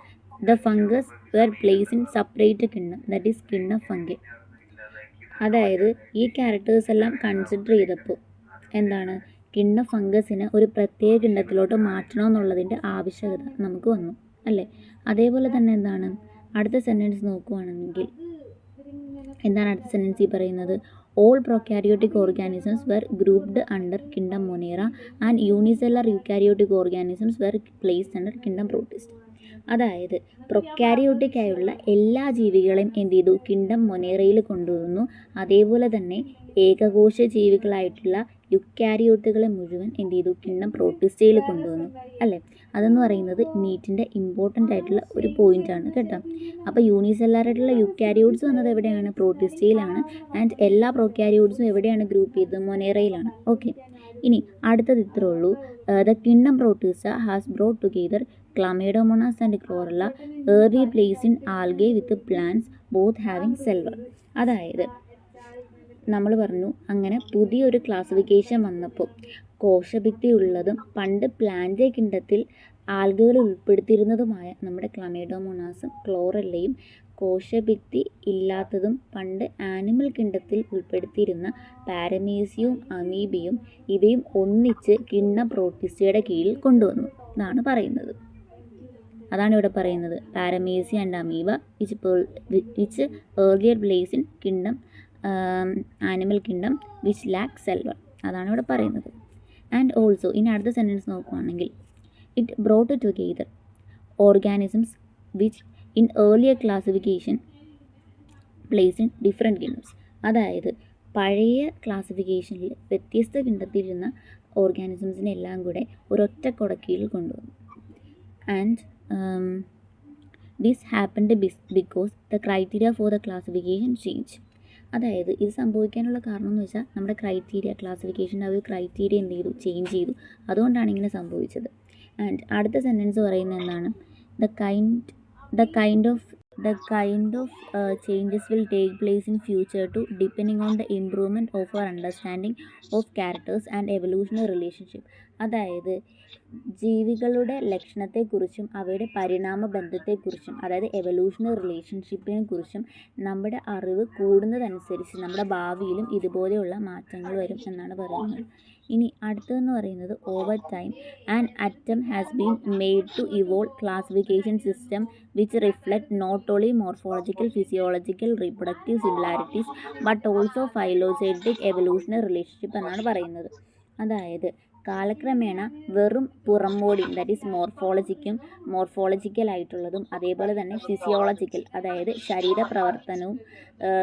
the fungus were place in separate Kinnam, that is Kinnam fungi. അതായത് ഈ ക്യാരക്ടേഴ്സ് എല്ലാം കൺസിഡർ ചെയ്തപ്പോൾ എന്താണ്? കിണ്ണ ഫംഗസിനെ ഒരു പ്രത്യേക കിണ്ണത്തിലോട്ട് മാറ്റണമെന്നുള്ളതിൻ്റെ ആവശ്യകത നമുക്ക് വന്നു അല്ലേ? അതേപോലെ തന്നെ എന്താണ് അടുത്ത സെൻറ്റൻസ് നോക്കുകയാണെങ്കിൽ എന്താണ് അടുത്ത സെൻറ്റൻസ് ഈ പറയുന്നത്? All prokaryotic organisms were grouped under kingdom Monera and unicellular eukaryotic organisms were placed under kingdom Protista. അതായത് പ്രൊക്കാരിയോട്ടിക് ആയുള്ള എല്ലാ ജീവികളെയും എന്ത് ചെയ്തു? കിങ്ഡം മൊനേറയിൽ കൊണ്ടുവന്നു. അതേപോലെ തന്നെ ഏകകോശ ജീവികളായിട്ടുള്ള യുക്കാരിയോട്ടുകളെ മുഴുവൻ എന്ത് ചെയ്തു? കിങ്ഡം പ്രോട്ടിസ്റ്റയിൽ കൊണ്ടുവന്നു അല്ലേ? അതെന്ന് പറയുന്നത് നീറ്റിൻ്റെ ഇമ്പോർട്ടൻ്റ് ആയിട്ടുള്ള ഒരു പോയിൻ്റാണ് കേട്ടോ. അപ്പോൾ യൂണിസെല്ലാറായിട്ടുള്ള യുക്കാരിയോട്സ് വന്നത് എവിടെയാണ്? പ്രോട്ടിസ്റ്റയിലാണ്. ആൻഡ് എല്ലാ പ്രൊക്കാരിയോട്സും എവിടെയാണ് ഗ്രൂപ്പ് ചെയ്തത്? മൊനേറയിലാണ്. ഓക്കെ, ഇനി അടുത്തത് ഇത്രേ ഉള്ളൂ. The kingdom protista has brought together chlamydomonas and chlorella early place in algae with plants both having cell wall. അതായത് നമ്മൾ പറഞ്ഞു അങ്ങനെ പുതിയൊരു ക്ലാസിഫിക്കേഷൻ വന്നപ്പോൾ കോശഭിത്തി ഉള്ളതും പണ്ട് പ്ലാന്റ് കിണ്ടത്തിൽ ആൽഗകൾ ഉൾപ്പെടുത്തിയിരുന്നതുമായ നമ്മുടെ ക്ലമൈഡോമോണാസും ക്ലോറല്ലയും കോശഭിത്തി ഇല്ലാത്തതും പണ്ട് ആനിമൽ കിണ്ടത്തിൽ ഉൾപ്പെടുത്തിയിരുന്ന പാരമീസിയവും അമീബയും ഇവയും ഒന്നിച്ച് കിണ്ണ പ്രോട്ടിസ്റ്റയുടെ കീഴിൽ കൊണ്ടുവന്നു എന്നാണ് പറയുന്നത്. അതാണ് ഇവിടെ പറയുന്നത്. Paramecia and amoeba which earlier place in kingdom animal kingdom which lack cell wall. അതാണ് ഇവിടെ പറയുന്നത്. ആൻഡ് ഓൾസോ ഇനി അടുത്ത സെൻറ്റൻസ് നോക്കുകയാണെങ്കിൽ it brought together organisms which in earlier classification place in different kingdoms. അതായത് പഴയ ക്ലാസിഫിക്കേഷനിൽ വ്യത്യസ്ത കിണ്ടത്തിലിരുന്ന ഓർഗാനിസംസിനെ എല്ലാം കൂടെ ഒരൊറ്റ കൊടക്കീഴിൽ കൊണ്ടുവന്നു. And this happened because the criteria for the classification change. അതായത് ഇത് സംഭവിക്കാനുള്ള കാരണം എന്ന് വെച്ചാൽ നമ്മുടെ ക്ലാസിഫിക്കേഷൻ്റെ ആ ഒരു ക്രൈറ്റീരിയ എന്ത് ചെയ്തു? ചേഞ്ച് ചെയ്തു. അതുകൊണ്ടാണ് ഇങ്ങനെ സംഭവിച്ചത്. ആൻഡ് അടുത്ത സെൻറ്റൻസ് പറയുന്നത് എന്താണ്? The kind of changes will take place in future too, depending on the improvement of our understanding of characters and evolutionary relationship. അതായത് ജീവികളുടെ ലക്ഷണത്തെക്കുറിച്ചും അവയുടെ പരിണാമ ബന്ധത്തെക്കുറിച്ചും അതായത് എവല്യൂഷണറി റിലേഷൻഷിപ്പിനെ കുറിച്ചും നമ്മുടെ അറിവ് കൂടുന്നതനുസരിച്ച് നമ്മുടെ ഭാവിയിലും ഇതുപോലെയുള്ള മാറ്റങ്ങൾ വരും എന്നാണ് പറയുന്നത്. ഇനി അടുത്തതെന്ന് പറയുന്നത് over time and attempt has been made to evolve classification system which reflect not only morphological physiological reproductive similarities but also phylogenetic evolutionary relationship എന്നാണ് പറയുന്നത്. അതായത് കാലക്രമേണ വെറും പുറംമോടി ദാറ്റ് ഈസ് മോർഫോളജിക്കലായിട്ടുള്ളതും അതേപോലെ തന്നെ ഫിസിയോളജിക്കൽ അതായത് ശരീരപ്രവർത്തനവും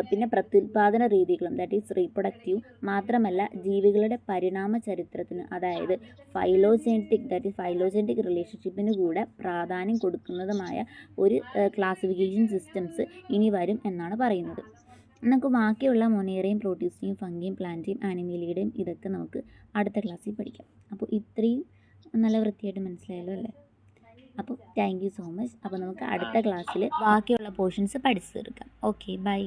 പിന്നെ പ്രത്യുൽപാദന രീതികളും ദാറ്റ് ഈസ് റീപ്രൊഡക്റ്റീവ് മാത്രമല്ല ജീവികളുടെ പരിണാമ ചരിത്രത്തിന് അതായത് ഫൈലോജനറ്റിക് റിലേഷൻഷിപ്പിന് കൂടെ പ്രാധാന്യം കൊടുക്കുന്നതുമായ ഒരു ക്ലാസിഫിക്കേഷൻ സിസ്റ്റംസ് ഇനി വരും എന്നാണ് പറയുന്നത്. നമുക്ക് ബാക്കിയുള്ള മൊനേറയും പ്രോട്ടീസ്റ്റയും ഫംഗിയും പ്ലാന്റേയും ആനിമേലിയുടെയും ഇതൊക്കെ നമുക്ക് അടുത്ത ക്ലാസ്സിൽ പഠിക്കാം. അപ്പോൾ ഇത്രയും നല്ല വൃത്തിയായിട്ട് മനസ്സിലായല്ലോ അല്ലേ? അപ്പോൾ താങ്ക് യു സോ മച്ച്. അപ്പോൾ നമുക്ക് അടുത്ത ക്ലാസ്സിൽ ബാക്കിയുള്ള പോർഷൻസ് പഠിച്ചു തീർക്കാം. Okay bye.